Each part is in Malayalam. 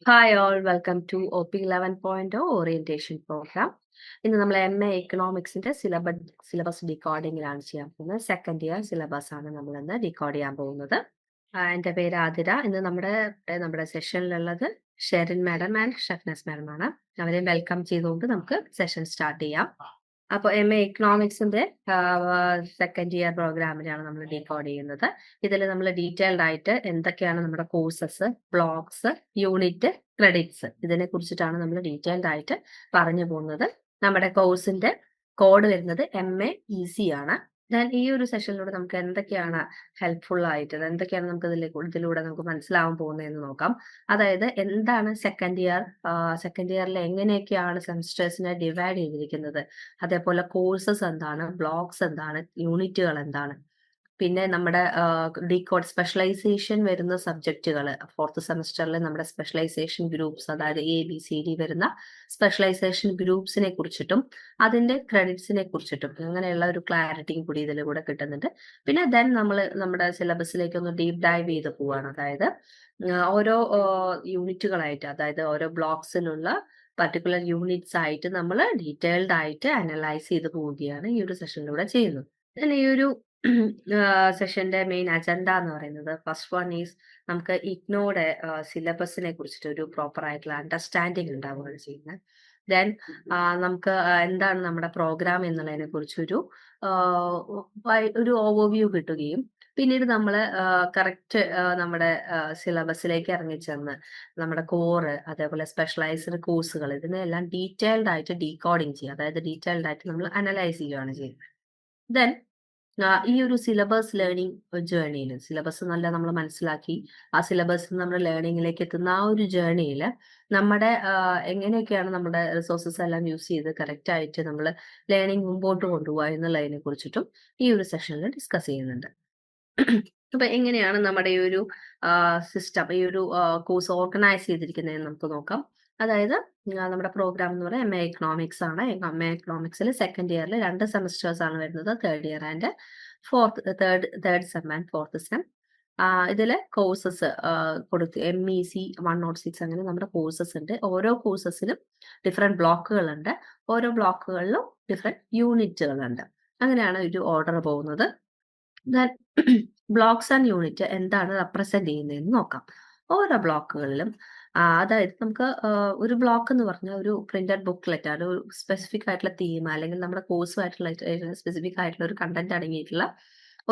Hi all, welcome to OP 11.0 orientation program. ഇന്ന് നമ്മൾ MA എക്കണോമിക്സിന്റെ സിലബസ് ഡീകോഡിംഗിലാണ് ചെയ്യാൻ പോകുന്നത്. സെക്കൻഡ് ഇയർ സിലബസ് ആണ് നമ്മൾ ഇന്ന് ഡീകോഡ് ചെയ്യാൻ പോകുന്നത്. എൻ്റെ പേര് ആതിര. ഇന്ന് നമ്മുടെ സെഷനിലുള്ളത് ഷെറിൻ മാഡം ആൻഡ് ഷഫ്നസ് മാഡം ആണ്. അവരെ വെൽക്കം ചെയ്തുകൊണ്ട് നമുക്ക് സെഷൻ സ്റ്റാർട്ട് ചെയ്യാം. അപ്പോൾ MA എക്കണോമിക്സിന്റെ സെക്കൻഡ് ഇയർ പ്രോഗ്രാമിലാണ് നമ്മൾ ഡീകോഡ് ചെയ്യുന്നത്. ഇതിൽ നമ്മൾ ഡീറ്റെയിൽഡ് ആയിട്ട് എന്തൊക്കെയാണ് നമ്മുടെ കോഴ്സസ്, ബ്ലോക്സ്, യൂണിറ്റ്, ക്രെഡിറ്റ്സ് ഇതിനെ കുറിച്ചിട്ടാണ് നമ്മൾ ഡീറ്റെയിൽഡ് ആയിട്ട് പറഞ്ഞു പോകുന്നത്. നമ്മുടെ കോഴ്സിന്റെ കോഡ് വരുന്നത് MAEC ആണ്. ദെൻ ഈ ഒരു സെഷനിലൂടെ നമുക്ക് എന്തൊക്കെയാണ് ഹെൽപ്ഫുൾ ആയിട്ട് എന്തൊക്കെയാണ് നമുക്ക് ഇതിലൂടെ നമുക്ക് മനസ്സിലാവാൻ പോകുന്നതെന്ന് നോക്കാം. അതായത് എന്താണ് സെക്കൻഡ് ഇയറിൽ എങ്ങനെയൊക്കെയാണ് സെമിസ്റ്റേഴ്സിനെ ഡിവൈഡ് ചെയ്തിരിക്കുന്നത്, അതേപോലെ കോഴ്സസ് എന്താണ്, ബ്ലോക്സ് എന്താണ്, യൂണിറ്റുകൾ എന്താണ്, പിന്നെ നമ്മുടെ ഡീകോഡ് സ്പെഷ്യലൈസേഷൻ വരുന്ന സബ്ജക്റ്റുകൾ ഫോർത്ത് സെമസ്റ്ററിൽ നമ്മുടെ സ്പെഷ്യലൈസേഷൻ ഗ്രൂപ്പ്സ്, അതായത് ABCD വരുന്ന സ്പെഷ്യലൈസേഷൻ ഗ്രൂപ്പ്സിനെ കുറിച്ചിട്ടും അതിന്റെ ക്രെഡിറ്റ്സിനെ കുറിച്ചിട്ടും അങ്ങനെയുള്ള ഒരു ക്ലാരിറ്റിയും കൂടി ഇതിൽ കൂടെ കിട്ടുന്നുണ്ട്. പിന്നെ ദെൻ നമ്മൾ നമ്മുടെ സിലബസിലേക്ക് ഒന്ന് ഡീപ് ഡൈവ് ചെയ്ത് പോവാണ്. അതായത് ഓരോ യൂണിറ്റുകളായിട്ട്, അതായത് ഓരോ ബ്ലോക്സിലുള്ള പർട്ടിക്കുലർ യൂണിറ്റ്സ് ആയിട്ട് നമ്മൾ ഡീറ്റെയിൽഡ് ആയിട്ട് അനലൈസ് ചെയ്ത് പോവുകയാണ് ഈ ഒരു സെഷനിലൂടെ ചെയ്യുന്നത്. ഈ ഒരു സെഷന്റെ മെയിൻ അജണ്ട എന്ന് പറയുന്നത് ഫസ്റ്റ് വൺ ഈസ് നമുക്ക് ഇഗ്നോയുടെ സിലബസിനെ കുറിച്ചിട്ട് ഒരു പ്രോപ്പർ ആയിട്ടുള്ള അണ്ടർസ്റ്റാൻഡിങ് ഉണ്ടാവുകയാണ് ചെയ്യുന്നത്. ദെൻ നമുക്ക് എന്താണ് നമ്മുടെ പ്രോഗ്രാം എന്നുള്ളതിനെ കുറിച്ചൊരു ഒരു ഓവർവ്യൂ കിട്ടുകയും പിന്നീട് നമ്മൾ കറക്റ്റ് നമ്മുടെ സിലബസിലേക്ക് ഇറങ്ങിച്ചെന്ന് നമ്മുടെ കോറ്, അതേപോലെ സ്പെഷ്യലൈസ്ഡ് കോഴ്സുകൾ ഇതിനെല്ലാം ഡീറ്റെയിൽഡ് ആയിട്ട് ഡീകോഡിങ് ചെയ്യുക, അതായത് ഡീറ്റെയിൽഡ് ആയിട്ട് നമ്മൾ അനലൈസ് ചെയ്യുകയാണ് ചെയ്യുന്നത്. ദെൻ ഈ ഒരു സിലബസ് ലേണിംഗ് ജേർണിയിൽ സിലബസ് നല്ല നമ്മൾ മനസ്സിലാക്കി ആ സിലബസ് നമ്മൾ ലേണിംഗിലേക്ക് എത്തുന്ന ആ ഒരു ജേർണിയിൽ നമ്മുടെ എങ്ങനെയൊക്കെയാണ് നമ്മുടെ റിസോഴ്സസ് എല്ലാം യൂസ് ചെയ്ത് കറക്റ്റ് ആയിട്ട് നമ്മൾ ലേണിംഗ് മുമ്പോട്ട് കൊണ്ടുപോകുക എന്നുള്ളതിനെ കുറിച്ചിട്ടും ഈ ഒരു സെഷനിൽ ഡിസ്കസ് ചെയ്യുന്നുണ്ട്. അപ്പൊ എങ്ങനെയാണ് നമ്മുടെ ഈ ഒരു സിസ്റ്റം, ഈ ഒരു കോഴ്സ് ഓർഗനൈസ് ചെയ്തിരിക്കുന്നതെന്ന് നമുക്ക് നോക്കാം. അതായത് നമ്മുടെ പ്രോഗ്രാം എന്ന് പറയുന്നത് MA എക്കണോമിക്സ് ആണ്. MA എക്കണോമിക്സിൽ സെക്കൻഡ് ഇയറിൽ 2 സെമസ്റ്റേഴ്സ് ആണ് വരുന്നത്, third year and third sem and fourth sem. ഇതിലെ കോഴ്സസ് കൊടുത്ത് MEC 106 അങ്ങനെ നമ്മുടെ കോഴ്സസ് ഉണ്ട്. ഓരോ കോഴ്സസിലും ഡിഫറെന്റ് ബ്ലോക്കുകളുണ്ട്. ഓരോ ബ്ലോക്കുകളിലും ഡിഫറെന്റ് യൂണിറ്റുകളുണ്ട്. അങ്ങനെയാണ് ഒരു ഓർഡർ പോകുന്നത്. ബ്ലോക്സ് ആൻഡ് യൂണിറ്റ് എന്താണ് റെപ്രസെന്റ് ചെയ്യുന്നതെന്ന് നോക്കാം. ഓരോ ബ്ലോക്കുകളിലും അതായത് നമുക്ക് ഒരു ബ്ലോക്ക് എന്ന് പറഞ്ഞാൽ ഒരു പ്രിന്റഡ് ബുക്ക്ലെറ്റ് ആണ്, ഒരു സ്പെസിഫിക് ആയിട്ടുള്ള തീം അല്ലെങ്കിൽ നമ്മുടെ കോഴ്സുമായിട്ടുള്ള സ്പെസിഫിക് ആയിട്ടുള്ള ഒരു കണ്ടന്റ് അടങ്ങിയിട്ടുള്ള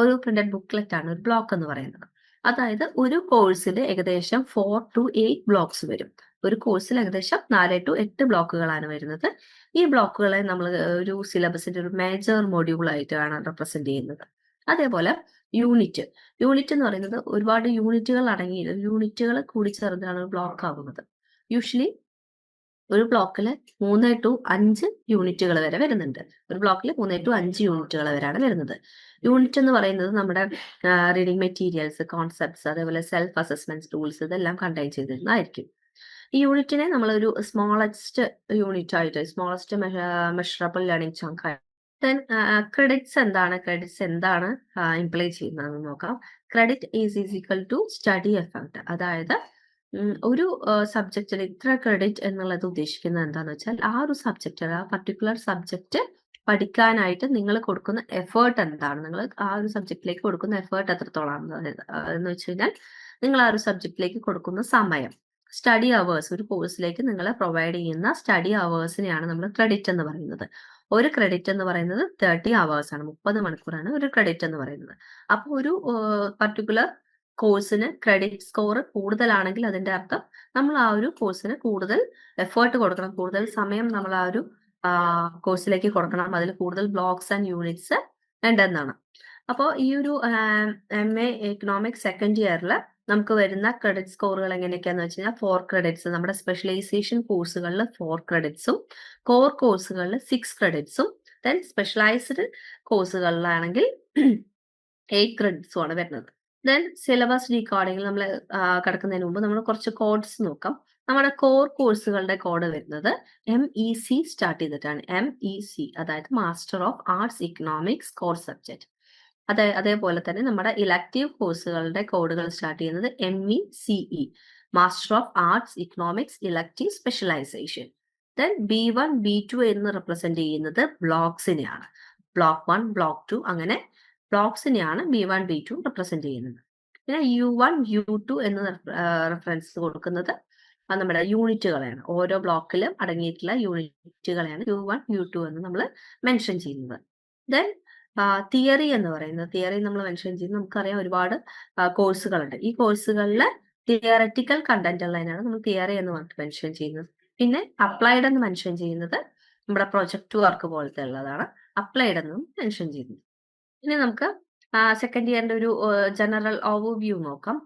ഒരു പ്രിന്റഡ് ബുക്ക്ലെറ്റ് ആണ് ഒരു ബ്ലോക്ക് എന്ന് പറയുന്നത്. അതായത് ഒരു കോഴ്സിൽ ഏകദേശം 4 to 8 ബ്ലോക്സ് വരും. ഒരു കോഴ്സിൽ ഏകദേശം 4 to 8 ബ്ലോക്കുകളാണ് വരുന്നത്. ഈ ബ്ലോക്കുകളെ നമ്മൾ ഒരു സിലബസിന്റെ ഒരു മേജർ മൊഡ്യൂൾ ആയിട്ടാണ് റെപ്രസെന്റ് ചെയ്യുന്നത്. അതേപോലെ യൂണിറ്റ് എന്ന് പറയുന്നത് ഒരുപാട് യൂണിറ്റുകൾ കൂടി ചേർന്നാണ് ഒരു ബ്ലോക്ക് ആകുന്നത്. യൂഷ്വലി ഒരു ബ്ലോക്കിൽ 3 to 5 യൂണിറ്റുകൾ വരെ വരുന്നുണ്ട്. ഒരു ബ്ലോക്കിൽ 3 to 5 യൂണിറ്റുകൾ വരെയാണ് വരുന്നത്. യൂണിറ്റ് എന്ന് പറയുന്നത് നമ്മുടെ റീഡിംഗ് മെറ്റീരിയൽസ്, കോൺസെപ്റ്റ്സ്, അതേപോലെ സെൽഫ് അസസ്മെന്റ് ടൂൾസ് ഇതെല്ലാം കണ്ടെയ്ൻ ചെയ്തിരുന്നതായിരിക്കും. ഈ യൂണിറ്റിനെ നമ്മളൊരു സ്മോളസ്റ്റ് യൂണിറ്റ് ആയിട്ട്, സ്മോളസ്റ്റ് മെഷറബിൾ ലേണിംഗ് ചങ്ക് ആയിട്ട്. ദെൻ ക്രെഡിറ്റ്സ് എന്താണ് ഇംപ്ലൈ ചെയ്യുന്നതെന്ന് നോക്കാം. Credit is equal to study effect. അതായത് ഒരു സബ്ജക്റ്റിൽ ഇത്ര ക്രെഡിറ്റ് എന്നുള്ളത് ഉദ്ദേശിക്കുന്നത് എന്താണെന്ന് വെച്ചാൽ ആ ഒരു സബ്ജക്റ്റ്, ആ പർട്ടിക്കുലർ സബ്ജക്റ്റ് പഠിക്കാനായിട്ട് നിങ്ങൾ കൊടുക്കുന്ന എഫേർട്ട് എന്താണ്, നിങ്ങൾ ആ ഒരു സബ്ജക്റ്റിലേക്ക് കൊടുക്കുന്ന എഫേർട്ട് എത്രത്തോളം എന്ന് വെച്ച് കഴിഞ്ഞാൽ നിങ്ങൾ ആ ഒരു സബ്ജക്റ്റിലേക്ക് കൊടുക്കുന്ന സമയം, സ്റ്റഡി അവേഴ്സ്, ഒരു കോഴ്സിലേക്ക് നിങ്ങൾ പ്രൊവൈഡ് ചെയ്യുന്ന സ്റ്റഡി അവേഴ്സിനെയാണ് നമ്മൾ ക്രെഡിറ്റ് എന്ന് പറയുന്നത്. ഒരു ക്രെഡിറ്റ് എന്ന് പറയുന്നത് 30 അവേഴ്സ് ആണ്, 30 മണിക്കൂറാണ് ഒരു ക്രെഡിറ്റ് എന്ന് പറയുന്നത്. അപ്പോൾ ഒരു പർട്ടിക്കുലർ കോഴ്സിന് ക്രെഡിറ്റ് സ്കോർ കൂടുതലാണെങ്കിൽ അതിന്റെ അർത്ഥം നമ്മൾ ആ ഒരു കോഴ്സിന് കൂടുതൽ എഫേർട്ട് കൊടുക്കണം, കൂടുതൽ സമയം നമ്മൾ ആ ഒരു കോഴ്സിലേക്ക് കൊടുക്കണം, അതിൽ കൂടുതൽ ബ്ലോക്സ് ആൻഡ് യൂണിറ്റ്സ് ഉണ്ടെന്നാണ്. അപ്പോൾ ഈ ഒരു MA എക്കണോമിക്സ് സെക്കൻഡ് ഇയറിൽ നമുക്ക് വരുന്ന ക്രെഡിറ്റ് സ്കോറുകൾ എങ്ങനെയൊക്കെയാന്ന് വെച്ച് കഴിഞ്ഞാൽ 4 ക്രെഡിറ്റ്സ് നമ്മുടെ സ്പെഷ്യലൈസേഷൻ കോഴ്സുകളിൽ 4 ക്രെഡിറ്റ്സും കോർ കോഴ്സുകളിൽ 6 ക്രെഡിറ്റ്സും ദെൻ സ്പെഷ്യലൈസ്ഡ് കോഴ്സുകളിലാണെങ്കിൽ 8 ക്രെഡിറ്റ്സും ആണ് വരുന്നത്. ദെൻ സിലബസ് ഡീകോഡിംഗിൽ നമ്മൾ കിടക്കുന്നതിന് മുമ്പ് നമ്മൾ കുറച്ച് കോഡ്സ് നോക്കാം. നമ്മുടെ കോർ കോഴ്സുകളുടെ കോഡ് വരുന്നത് MEC സ്റ്റാർട്ട് ചെയ്തിട്ടാണ്. MEC അതായത് master of arts economics core subject. അതേപോലെ തന്നെ നമ്മുടെ ഇലക്റ്റീവ് കോഴ്സുകളുടെ കോഡുകൾ സ്റ്റാർട്ട് ചെയ്യുന്നത് MECE master of arts economics elective specialization. Then B1 B2 എന്ന് റെപ്രസെന്റ് ചെയ്യുന്നത് ബ്ലോക്സിനെയാണ്. ബ്ലോക്ക് 1 ബ്ലോക്ക് 2 അങ്ങനെ ബ്ലോക്സിനെയാണ് B1 B2 റെപ്രസെന്റ് ചെയ്യുന്നത്. പിന്നെ U1 U2 എന്ന് റെഫറൻസ് കൊടുക്കുന്നത് നമ്മുടെ യൂണിറ്റുകളെയാണ്. ഓരോ ബ്ലോക്കിലും അടങ്ങിയിട്ടുള്ള യൂണിറ്റുകളെയാണ് U1 U2 എന്ന് നമ്മൾ മെൻഷൻ ചെയ്യുന്നത്. ദെൻ തിയറി എന്ന് പറയുന്നത്, തിയറി നമ്മൾ മെൻഷൻ ചെയ്യുന്നത് നമുക്കറിയാം ഒരുപാട് കോഴ്സുകളുണ്ട്. ഈ കോഴ്സുകളിൽ തിയററ്റിക്കൽ കണ്ടന്റ് ഉള്ളതിനാണ് നമ്മൾ തിയറി എന്ന് പറഞ്ഞിട്ട് മെൻഷൻ ചെയ്യുന്നത്. പിന്നെ അപ്ലൈഡ് എന്ന് മെൻഷൻ ചെയ്യുന്നത് നമ്മുടെ പ്രൊജക്ട് വർക്ക് പോലത്തെ ഉള്ളതാണ് അപ്ലൈഡ് എന്നും മെൻഷൻ ചെയ്യുന്നത്. ഇനി നമുക്ക് സെക്കൻഡ് ഇയറിന്റെ ഒരു ജനറൽ ഓവർവ്യൂ നോക്കാം.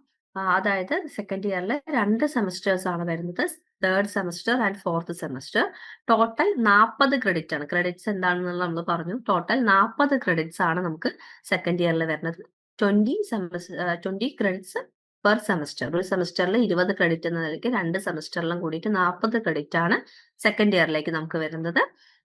അതായത് സെക്കൻഡ് ഇയറിൽ 2 സെമസ്റ്റേഴ്സ് ആണ് വരുന്നത്, third semester and fourth semester. Total 40 credit ആണ്. ക്രെഡിറ്റ്സ് എന്താണെന്നുള്ള നമ്മൾ പറഞ്ഞു. ടോട്ടൽ 40 ക്രെഡിറ്റ്സ് ആണ് നമുക്ക് സെക്കൻഡ് ഇയറിൽ വരുന്നത്. 20 ക്രെഡിറ്റ്സ് പെർ സെമസ്റ്റർ. ഒരു സെമസ്റ്ററിൽ 20 ക്രെഡിറ്റ് എന്ന നിലയ്ക്ക് 2 സെമസ്റ്ററിലും കൂടിയിട്ട് 40 ക്രെഡിറ്റ് ആണ് സെക്കൻഡ് ഇയറിലേക്ക് നമുക്ക് വരുന്നത്.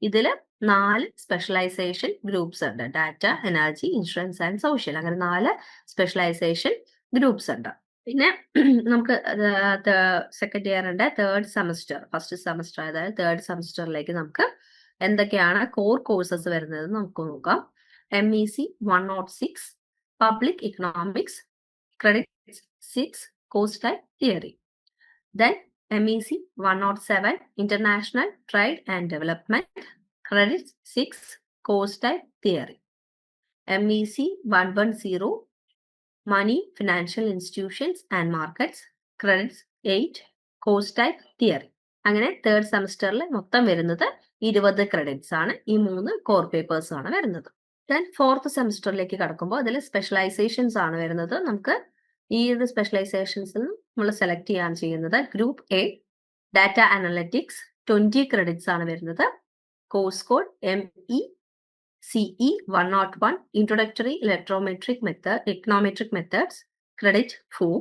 ഇതിൽ 4 സ്പെഷ്യലൈസേഷൻ ഗ്രൂപ്പ്സ് ഉണ്ട്. Data, energy, insurance and social. അങ്ങനെ 4 സ്പെഷ്യലൈസേഷൻ ഗ്രൂപ്പ്സ് ഉണ്ട്. പിന്നെ നമുക്ക് സെക്കൻഡ് ഇയറിന്റെ തേർഡ് സെമസ്റ്റർ, ഫസ്റ്റ് സെമസ്റ്റർ അതായത് തേർഡ് സെമസ്റ്ററിലേക്ക് നമുക്ക് എന്തൊക്കെയാണ് കോർ കോഴ്സസ് വരുന്നത് നമുക്ക് നോക്കാം. MEC 106 public economics, credit 6 course type theory. Then MEC 107 international trade and development, credit 6 course type theory. MEC 110 Money, Financial Institutions and Markets, credits 8 course type theory. അങ്ങനെ തേർഡ് സെമസ്റ്ററിൽ മൊത്തം വരുന്നത് 20 ക്രെഡിറ്റ്സ് ആണ്. ഈ 3 കോർ പേപ്പേഴ്സ് ആണ് വരുന്നത്. ദെൻ ഫോർത്ത് സെമസ്റ്ററിലേക്ക് കടക്കുമ്പോൾ അതിൽ സ്പെഷ്യലൈസേഷൻസ് ആണ് വരുന്നത്. നമുക്ക് ഈ സ്പെഷ്യലൈസേഷൻസിൽ നമ്മൾ സെലക്ട് ചെയ്യാൻ ചെയ്യുന്നത് group A data analytics 20 credits ആണ് വരുന്നത്. Course code MECE 101 Introductory Electrometric Econometric Methods, credit 4.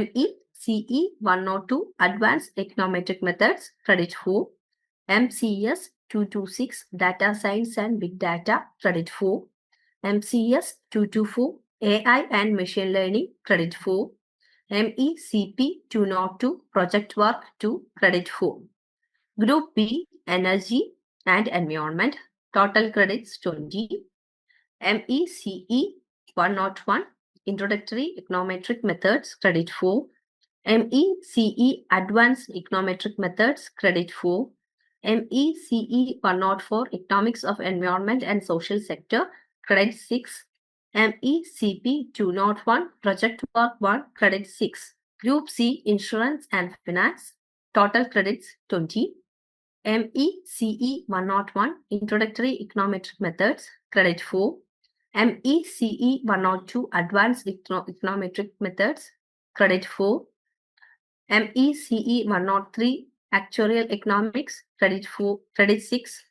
MECE 102 Advanced Econometric Methods, credit 4. MCS 226 Data Science and Big Data, credit 4. MCS 224 AI and Machine Learning, credit 4. MECP 202 Project Work 2, credit 4. Group B Energy and Environment, total credits 20. MECE 101 Introductory Econometric Methods, credit 4. MECE Advanced Econometric Methods, credit 4. MECE 104 Economics of Environment and Social Sector, credit 6. MECP 201 Project Work 1, credit 6. Group C Insurance and Finance, total credits 20. MECE 101 Introductory Econometric Methods, credit 4. MECE 102 Advanced Econometric Methods, credit 4. MECE 103 Actuarial Economics, credit 4, credit 6.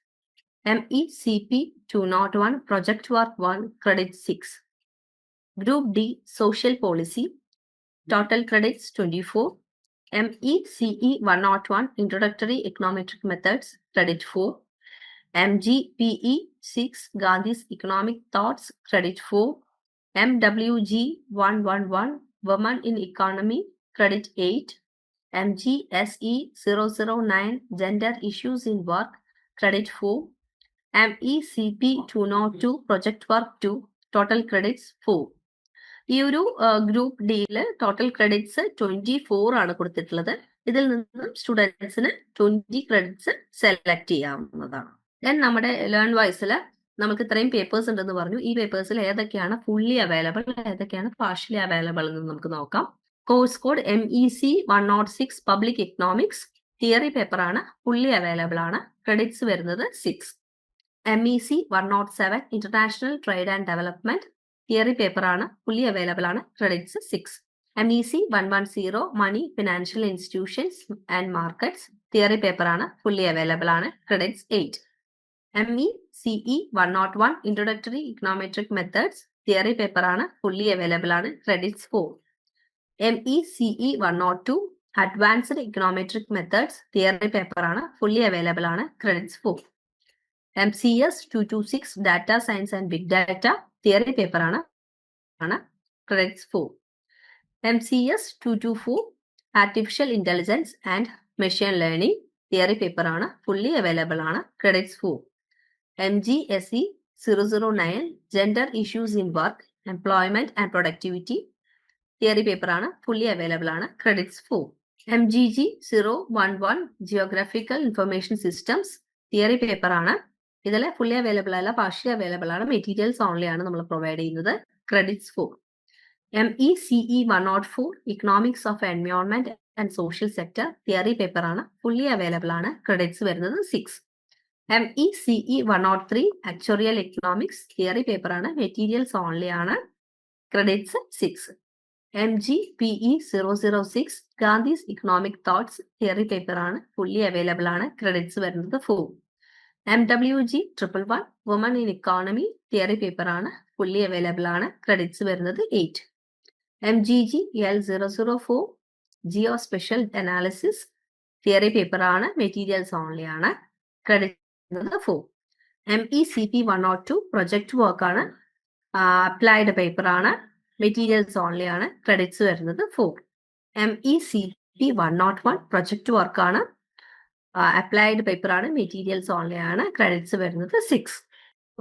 MECP 201 Project Work 1, credit 6. Group D Social Policy, total credits 24. MECE 101 Introductory Econometric Methods, credit 4. MGPE 6 Gandhi's Economic Thoughts, credit 4. MWG 111 Women in Economy, credit 8. MGSE 009 Gender Issues in Work, credit 4. MECP 202 Project Work 2, total credits 4. ഈ ഒരു ഗ്രൂപ്പ് ഡിയിൽ ടോട്ടൽ ക്രെഡിറ്റ്സ് 24 ആണ് കൊടുത്തിട്ടുള്ളത്. ഇതിൽ നിന്നും സ്റ്റുഡൻസിന് 20 ക്രെഡിറ്റ്സ് സെലക്ട് ചെയ്യാവുന്നതാണ്. ദെൻ നമ്മുടെ ലേൺ വൈസിൽ നമുക്ക് ഇത്രയും പേപ്പേഴ്സ് ഉണ്ടെന്ന് പറഞ്ഞു. ഈ പേപ്പേഴ്സിൽ ഏതൊക്കെയാണ് ഫുള്ളി അവൈലബിൾ, ഏതൊക്കെയാണ് പാർഷ്യലി അവൈലബിൾ എന്ന് നമുക്ക് നോക്കാം. Course code MEC 106 public economics theory paper ആണ്, ഫുള്ളി അവൈലബിൾ ആണ്. ക്രെഡിറ്റ്സ് വരുന്നത് 6. MEC 107 international trade and development theory paper ആണ്, ഫുള്ളി അവൈലബിൾ ആണ്. Credits 6. MEC 110 money, financial institutions and markets theory paper ആണ്, ഫുള്ളി അവൈലബിൾ ആണ്. Credits 8. MECE 101 introductory econometric methods theory paper ആണ്, ഫുള്ളി അവൈലബിൾ ആണ്. Credits 4. MECE 102 advanced econometric methods theory paper ആണ്, ഫുള്ളി അവൈലബിൾ ആണ്. Credits 4. MCS 226 data science and big data theory paper ആണ്, credits 4. MCS 224 artificial intelligence and machine learning theory paper ആണ്, ഫുള്ളി അവൈലബിൾ ആണ്. Credits 4. MGSE 009 gender issues in work, employment and productivity theory paper ആണ്, ഫുള്ളി അവൈലബിൾ ആണ്. Credits 4. MGG 011 geographical information systems theory paper ആണ്. ഇതിൽ ഫുള്ളി അവൈലബിൾ അല്ല, പാർഷ്യലി അവൈലബിൾ ആണ്. മെറ്റീരിയൽസ് ഓൺലി ആണ് നമ്മൾ പ്രൊവൈഡ് ചെയ്യുന്നത്. Credits 4. MECE 104 economics of environment and social sector theory paper ആണ്, ഫുള്ളി അവൈലബിൾ ആണ്. ക്രെഡിറ്റ്സ് വരുന്നത് 6. MECE 103 actuarial economics theory paper ആണ്, മെറ്റീരിയൽസ് ഓൺലി ആണ്. Credits 6. MGPE 006 Gandhi's economic thoughts theory paper ആണ്, ഫുള്ളി അവൈലബിൾ ആണ്. ക്രെഡിറ്റ്സ് വരുന്നത് 4. MWG 111 woman in economy theory paper ആണ്, ഫുള്ളി അവൈലബിൾ ആണ്. ക്രെഡിറ്റ്സ് വരുന്നത് 8. MGG L004 geospatial analysis theory paper ആണ്, മെറ്റീരിയൽസ് ഓൺലി ആണ്. ക്രെഡിറ്റ് 4. MECP 102 പ്രൊജക്ട് വർക്ക് ആണ്, അപ്ലൈഡ് പേപ്പർ ആണ്, മെറ്റീരിയൽസ് ഓൺലി ആണ്. ക്രെഡിറ്റ്സ് വരുന്നത് 4. MECP 101 പ്രൊജക്ട് വർക്ക് ആണ്, അപ്ലൈഡ് പേപ്പർ ആണ്, മെറ്റീരിയൽസ് ഓൺലി ആണ്. ക്രെഡിറ്റ്സ് വരുന്നത് 6.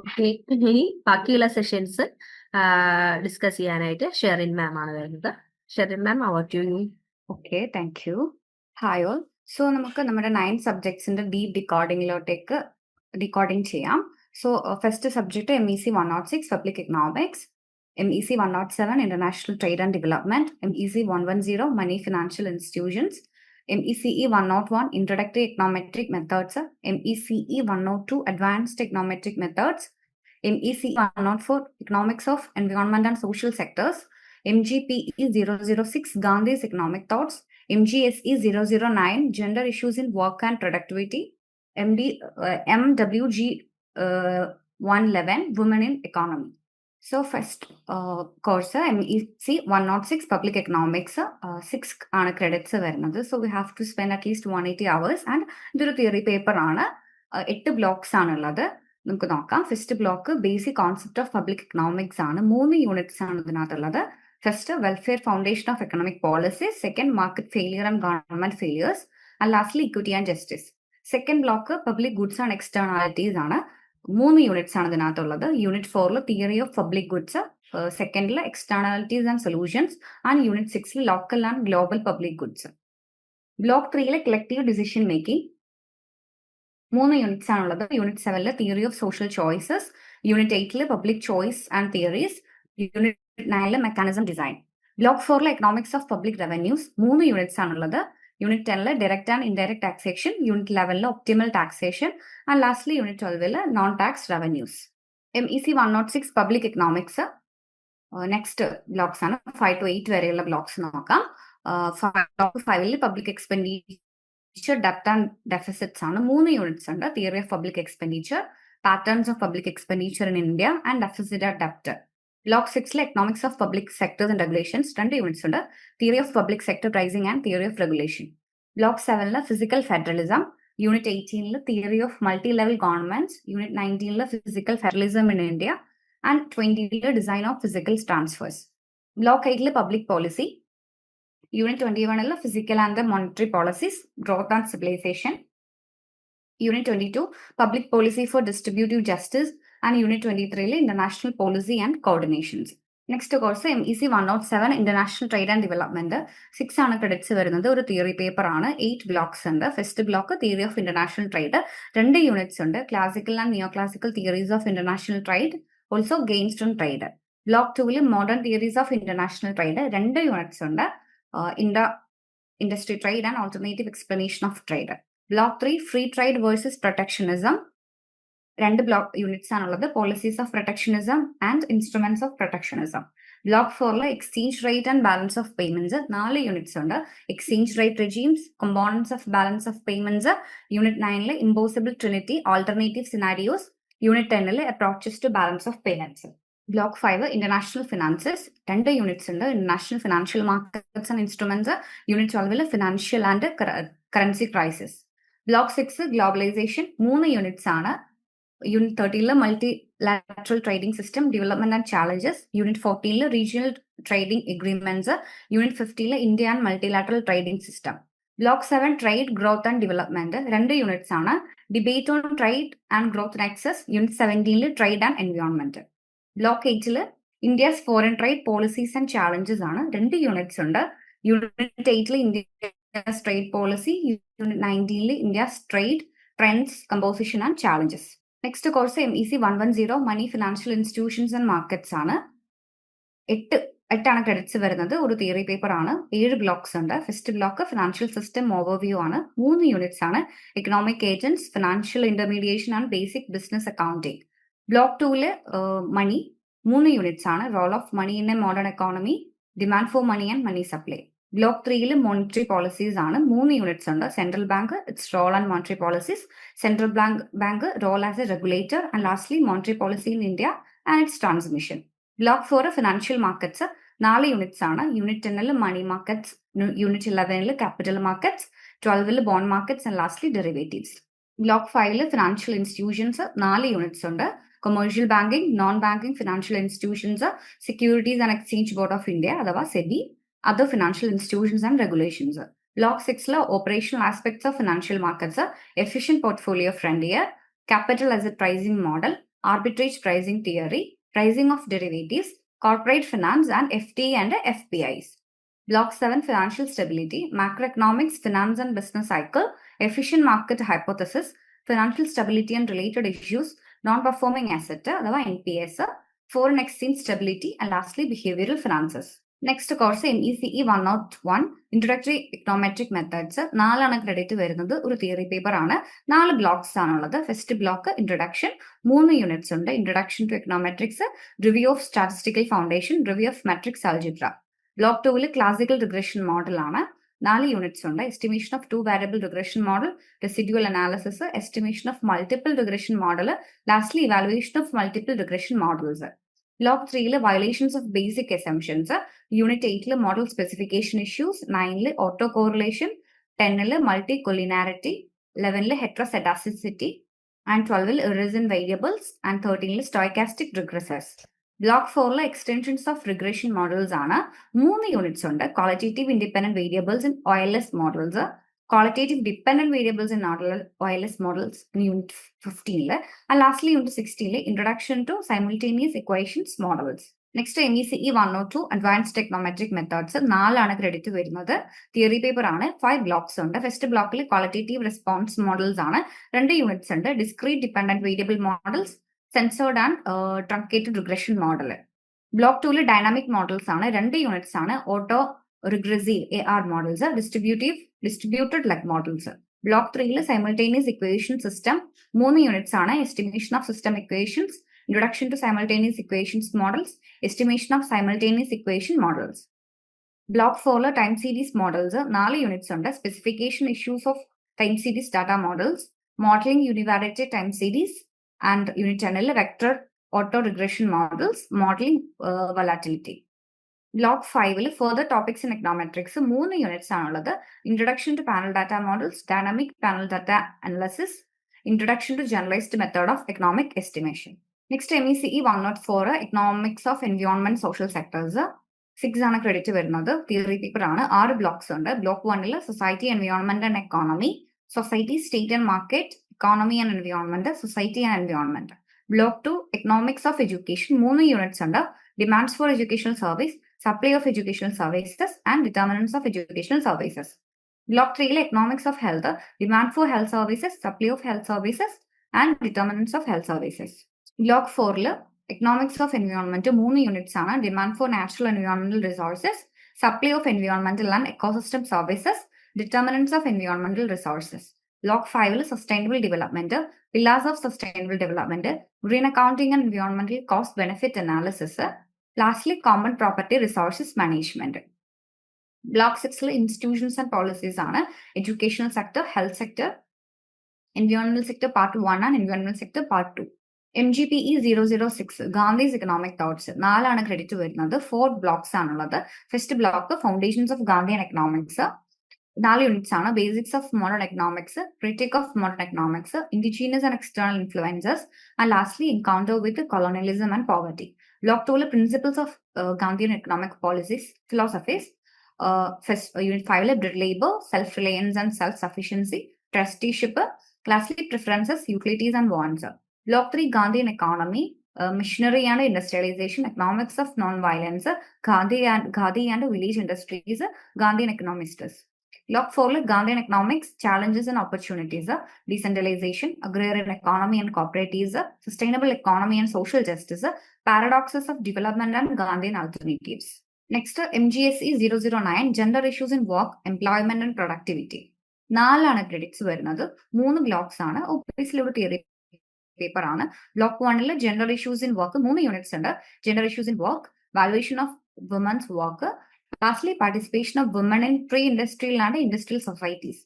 ഓക്കെ, ഇനി ബാക്കിയുള്ള സെഷൻസ് ഡിസ്കസ് ചെയ്യാനായിട്ട് ഷെറിൻ മാം ആണ് വരുന്നത്. Sherin ma'am, over to you. Okay, thank you. Hi all. So നമുക്ക് നമ്മുടെ 9 സബ്ജക്ട്സിന്റെ ഡീപ് ഡിക്കോഡിങ്ങിലോട്ടേക്ക് ഡീകോഡിങ് ചെയ്യാം. So first subject MEC 106 public economics, MEC 107 international trade and development, MEC 110 money financial institutions, MECE 101 introductory econometric methods, MECE 102 advanced econometric methods, MECE 104 economics of environment and social sectors, MGPE 006 Gandhi's economic thoughts, MGSE 009 gender issues in work and productivity, MWG 111 women in economy. So first course MEC 106 public economics 6 ആണ് ക്രെഡിറ്റ്സ് വരുന്നത്. So we have to spend at least 180 hours and ഇതൊരു തിയറി പേപ്പർ ആണ്. 8 ബ്ലോക്സ് ആണുള്ളത്. നമുക്ക് നോക്കാം. First block basic concept of public economics ആണ്. 3 യൂണിറ്റ്സ് ആണ് ഇതിനകത്തുള്ളത്. First welfare foundation of economic policy, second market failure and government failures, and lastly equity and justice. Second block public goods and externalities ആണ്. 3 യൂണിറ്റ്സ് ആണ് ഇതിനകത്തുള്ളത്. Unit 4 theory of public goods, സെക്കൻഡിൽ externalities and solutions, and unit 6 local and global public goods. Block 3 collective decision making, 3 units ആണുള്ളത്. Unit 7 theory of social choices, unit 8 public choice and theories, unit 9 mechanism design. Block 4 economics of public revenues, 3 units ആണുള്ളത്. Unit 10 direct and indirect taxation, unit 11 optimal taxation, and lastly unit 12 non tax revenues. MEC 106 public economics next blocks ആണ്. 5 to 8 വരെയുള്ള ബ്ലോക്സ് നോക്കാം. ബ്ലോക്ക് 5 പബ്ലിക് എക്സ്പെൻഡിച്ചർ, ഡെപ്റ്റ് ആൻഡ് ഡെഫിസിറ്റ്സ് ആണ്. 3 യൂണിറ്റ്സ് ഉണ്ട്. Theory of public expenditure, patterns of public expenditure in India, and deficit and ഡെപ്റ്റ്. Block 6 economics of public sectors and regulations, 2 units ഉണ്ട്. Theory of public sector pricing and theory of regulation. Block 7 fiscal federalism, unit 18 theory of multi level governments, unit 19 fiscal federalism in India, and 20 design of physical transfers. Block 8 public policy, unit 21 fiscal and monetary policies, growth and civilization, unit 22 public policy for distributive justice, and unit 23 international policy and coordinations. Next course MEC 107 international trade and development, 6 ആണ് ക്രെഡിറ്റ്സ് വരുന്നത്. ഒരു തിയറി പേപ്പർ ആണ്. 8 ബ്ലോക്സ് ഉണ്ട്. First block theory of international trade, 2 units ഉണ്ട്. Classical and neo classical theories of international trade, also gains from trade. Block 2 modern theories of international trade, 2 units ഉണ്ട്. Industry trade and alternative explanation of trade. Block 3 free trade versus protectionism, 2 block units ആണുള്ളത്. Policies of protectionism and instruments of protectionism. Block 4 exchange rate and balance of payments, 4 units ഉണ്ട്. Exchange rate regimes, components of balance of payments, unit 9 impossible trinity, alternative scenarios, unit 10 approaches to balance of payments. Block 5 international finances, 2 units ഉണ്ട്. International financial markets and instruments, unit 12 financial and currency crisis. Block 6 globalization, 3 units ആണ്. Unit 13 multilateral trading system development and challenges. Unit 14 regional trading agreements. Unit 15 India and multilateral trading system. Block 7 trade growth and development. 2 units ആണ്. Debate on trade and growth nexus. Unit 17 trade and environment. Block 8 India's foreign trade policies and challenges ആണ്. 2 units ഉണ്ട്. Unit 8 India's trade policy. Unit 19 India's trade trends, composition and challenges. Next course MEC 110 Money, Financial Institutions and Markets ആണ്. 8 ക്രെഡിറ്റ്സ് വരുന്നത്. ഒരു തിയറി പേപ്പർ ആണ്. 7 ബ്ലോക്സ് ഉണ്ട്. First block financial system overview ആണ്. 3 യൂണിറ്റ്സ് ആണ്. Economic agents, financial intermediation and basic business accounting. Block 2 money 3 units ആണ്. Role of money in a modern economy, demand for money and money supply. Block 3 monetary policies ആണ്. 3 യൂണിറ്റ്സ് ഉണ്ട്. Central bank, its role and monetary policies, central bank role as a regulator, and lastly monetary policy in India and its transmission. Block 4 financial markets 4 units ആണ്. Unit 10 money markets, unit 11 capital markets, 12 bond markets and lastly derivatives. Block 5 financial institutions 4 units ഉണ്ട്. Commercial banking, non banking financial institutions, securities and exchange board of India അഥവാ SEBI, other financial institutions and regulations. Block 6 operational aspects of financial markets, efficient portfolio frontier, capital as a pricing model, arbitrage pricing theory, pricing of derivatives, corporate finance and FT and FPIs. Block 7 financial stability, macroeconomics, finance and business cycle, efficient market hypothesis, financial stability and related issues, non-performing asset NPS, foreign exchange stability, and lastly behavioral finances. Next course MECE 101 introductory econometric methods. 4 credit വരുന്നത്. ഒരു തിയറി പേപ്പർ ആണ്. 4 ബ്ലോക്സ് ആണുള്ളത്. ഫസ്റ്റ് ബ്ലോക്ക് ഇൻട്രൊഡക്ഷൻ, 3 യൂണിറ്റ്സ് ഉണ്ട്. Introduction to econometrics, review of statistical foundation, review of matrix algebra. Block 2 classical regression model ആണ്. 4 യൂണിറ്റ്സ് ഉണ്ട്. Estimation of 2 variable regression model, residual analysis, estimation of multiple regression model, lastly evaluation of multiple regression models. Block 3 violations of basic assumptions. Unit 8 model specification issues, 9 autocorrelation, 10 multicollinearity, 11 heterosedasticity, and 12 irresolute variables, and 13 stochastic regressors. Block 4 extensions of regression models ആണ്. 3 യൂണിറ്റ്സ് ഉണ്ട്. qualitative independent variables in OLS models, qualitative dependent variables in OLS models in Unit 15, and lastly Unit 16 introduction to simultaneous equations models. Next MECE 102 advanced econometric methods 4 credit വരുന്നത്. തിയറി പേപ്പർ ആണ്. 5 ബ്ലോക്സ് ഉണ്ട്. ഫസ്റ്റ് ബ്ലോക്കിൽ ക്വാളിറ്റേറ്റീവ് റെസ്പോൺസ് മോഡൽസ് ആണ്. 2 യൂണിറ്റ്സ് ഉണ്ട്. Discrete dependent variable models, censored and truncated regression model. Block 2 dynamic models ആണ്. 2 യൂണിറ്റ്സ് ആണ്. Auto regressive AR models, distributed leg models. Block 3 simultaneous equation system 3 units ആണ്. Estimation of system equations, introduction to simultaneous equations models, estimation of simultaneous equation models. Block 4 time series models 4 units ഉണ്ട്. Specification issues of time series data models, modeling univariate time series, and Unit 10 vector auto regression models, modeling volatility. Block 5 further topics in econometrics 3 units ആണുള്ളത്. Introduction to panel data models, dynamic panel data analysis, introduction to generalized method of economic estimation. Next MECE 104 economics of environment social sectors. 6 ആണ് ക്രെഡിറ്റ് വരുന്നത്. തിയറി പേപ്പർ ആണ്. 6 ബ്ലോക്സ് ഉണ്ട്. Block 1 society, environment and economy, society, state and market, economy and environment, society and environment. Block 2 economics of education 3 units ഉണ്ട്. Demands for educational service, supply of educational services, and determinants of educational services. Block 3 economics of health, demand for health services, supply of health services, and determinants of health services. Block 4 economics of environment 3 units ആണ്. demand for natural environmental resources, supply of environmental and ecosystem services, determinants of environmental resources. Block 5 sustainable development, pillars of sustainable development, green accounting and environmental cost benefit analysis. Lastly, common property resources management. Block 6 institutions and policies ആണ്. Educational sector, health sector, environmental sector part 1 and environmental sector part 2. MGPE 006 Gandhi's economic thoughts 4 ആണ് ക്രെഡിറ്റ് വരുന്നത്. 4 ബ്ലോക്സ് ആണുള്ളത്. First block foundations of Gandhi and economics, 4 units ആണ്. Basics of modern economics, critique of modern economics, indigenous and external influences, and lastly encounter with colonialism and poverty. Block 2 principles of Gandhian economic policies philosophies. Unit 5 labour, self reliance and self sufficiency, trusteeship, classic preferences, utilities and wants. Block 3 Gandhian economy, machinery and industrialization, economics of non violence, khadi and village industries, Gandhian economists. Block 4 Gandhian economics, challenges and opportunities, decentralization, agrarian economy and cooperatives, sustainable economy and social justice, paradoxes of development and Gandhian alternatives. Next, MGSE 009, gender issues in work, employment and productivity. 4 credits വരുന്നത്. 3 ബ്ലോക്സ് ആണ്. ഒബ്വിയസ്ലി ഒരു തിയറി പേപ്പർ ആണ്. Block 1 gender issues in work 3 units ഉണ്ട്. Gender issues in work, valuation of women's work, lastly participation of women in pre-industrial and industrial societies.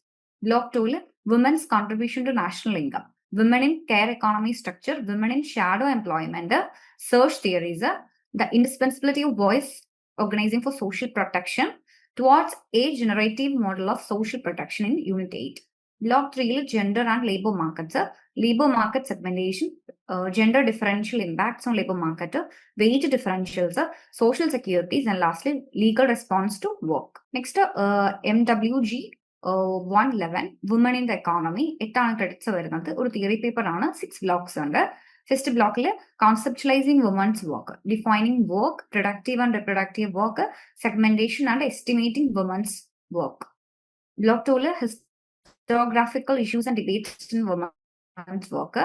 Block 2 women's contribution to national income, women in care economy structure, women in shadow employment, search theories, the indispensability of voice organizing for social protection towards a generative model of social protection in unit 8. Block 3 gender and labor markets, labor market segmentation, gender differential impacts on labor market, wage differentials, social securities, and lastly legal response to work. Next, MWG 111 women in the economy, 8 credits വരുന്നത്. ഒരു തിയറി പേപ്പർ ആണ്. 6 ബ്ലോക്സ് ഉണ്ട്. ഫസ്റ്റ് ബ്ലോക്കിൽ conceptualizing women's work, defining work, productive and reproductive work, segmentation and estimating women's work. Block 2 historiographical issues and debates in women's work.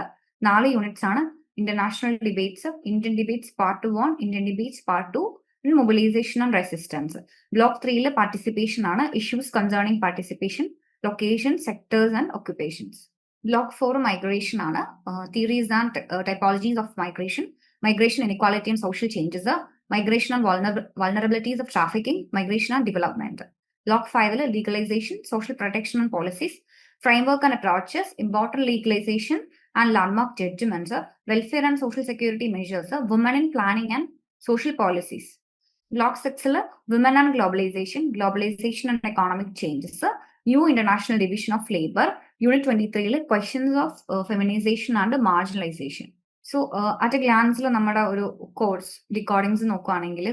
4 units ആണ്. International debates, Indian debates part 1, Indian debates part 2, mobilization and resistance. Block 3 participation ആണ്. Issues concerning participation, location, sectors and occupations. Block 4 migration ആണ്. Theories and typologies of migration, migration inequality and social changes, migration and vulnerabilities of trafficking, migration and development. Block 5 legalization, social protection and policies, framework and approaches, important legalization and landmark judgments, welfare and social security measures, women in planning and social policies. Block 6 women and globalization, globalization and economic changes, new international division of labor. Unit 23 questions of feminization and marginalization. So at a ഗ്ലാൻസിൽ നമ്മുടെ ഒരു കോഴ്സ് റെക്കോർഡിങ്സ് നോക്കുകയാണെങ്കിൽ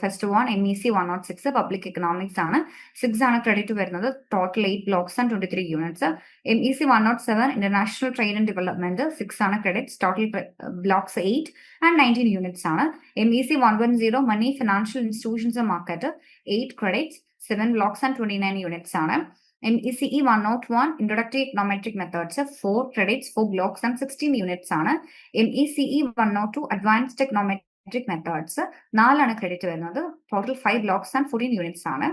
ഫസ്റ്റ് 1 MEC 106 പബ്ലിക് എക്കണോമിക്സ് ആണ്. 6 ആണ് ക്രെഡിറ്റ് വരുന്നത്. Total 8 blocks and 23 units. MEC 107 international trade and development, 6 ആണ് credits. Total blocks 8 and 19 units ആണ്. MEC 110 money, financial institutions and market, 8 credits, 7 blocks and 29 units ആണ്. MECE 101 Introductory Econometric Methods, 4 credits, 4 blocks and 16 units ആണ്. MECE 102 Advanced Econometric Methods, 4 ആണ് ക്രെഡിറ്റ് വരുന്നത്. ടോട്ടൽ 5 blocks and 14 units ആണ്.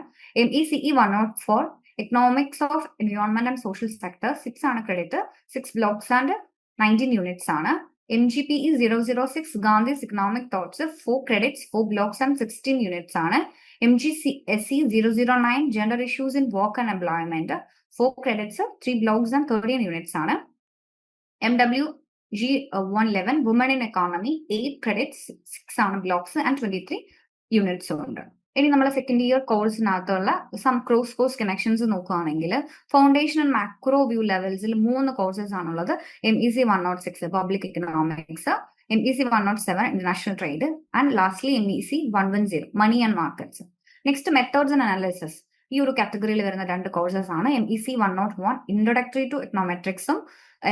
MECE 104 Economics of Environment and Social Sector, 6 ആണ് ക്രെഡിറ്റ്, 6 blocks and 19 units ആണ്. MGPE 006 Gandhi's Economic Thoughts, 4 credits, 4 blocks and 16 units ആണ്. MGSE 009 Gender Issues in Work and Employment, 4 credits, 3 blocks and 13 units ആണ്. MWG 111 Women in Economy, 8 credits, 6 ആണ് blocks and 23 units ഉണ്ട്. ഇനി നമ്മൾ സെക്കൻഡ് ഇയർ കോഴ്സിനകത്തുള്ള സം ക്രോസ് കോഴ്സ് കണക്ഷൻസ് നോക്കുകയാണെങ്കിൽ ഫൗണ്ടേഷൻ ആൻഡ് മാക്രോ വ്യൂ ലെവൽസിൽ 3 കോഴ്സസ് ആണുള്ളത്. MEC 106 public economics, MEC 107 international trade, and lastly MEC 110 money and markets. Next methods and analysis, ഈ ഒരു കാറ്റഗറിയിൽ വരുന്ന 2 കോഴ്സസ് ആണ്. MEC 101 ഇൻട്രൊഡക്ടറി ടു എക്കണോമെട്രിക്സും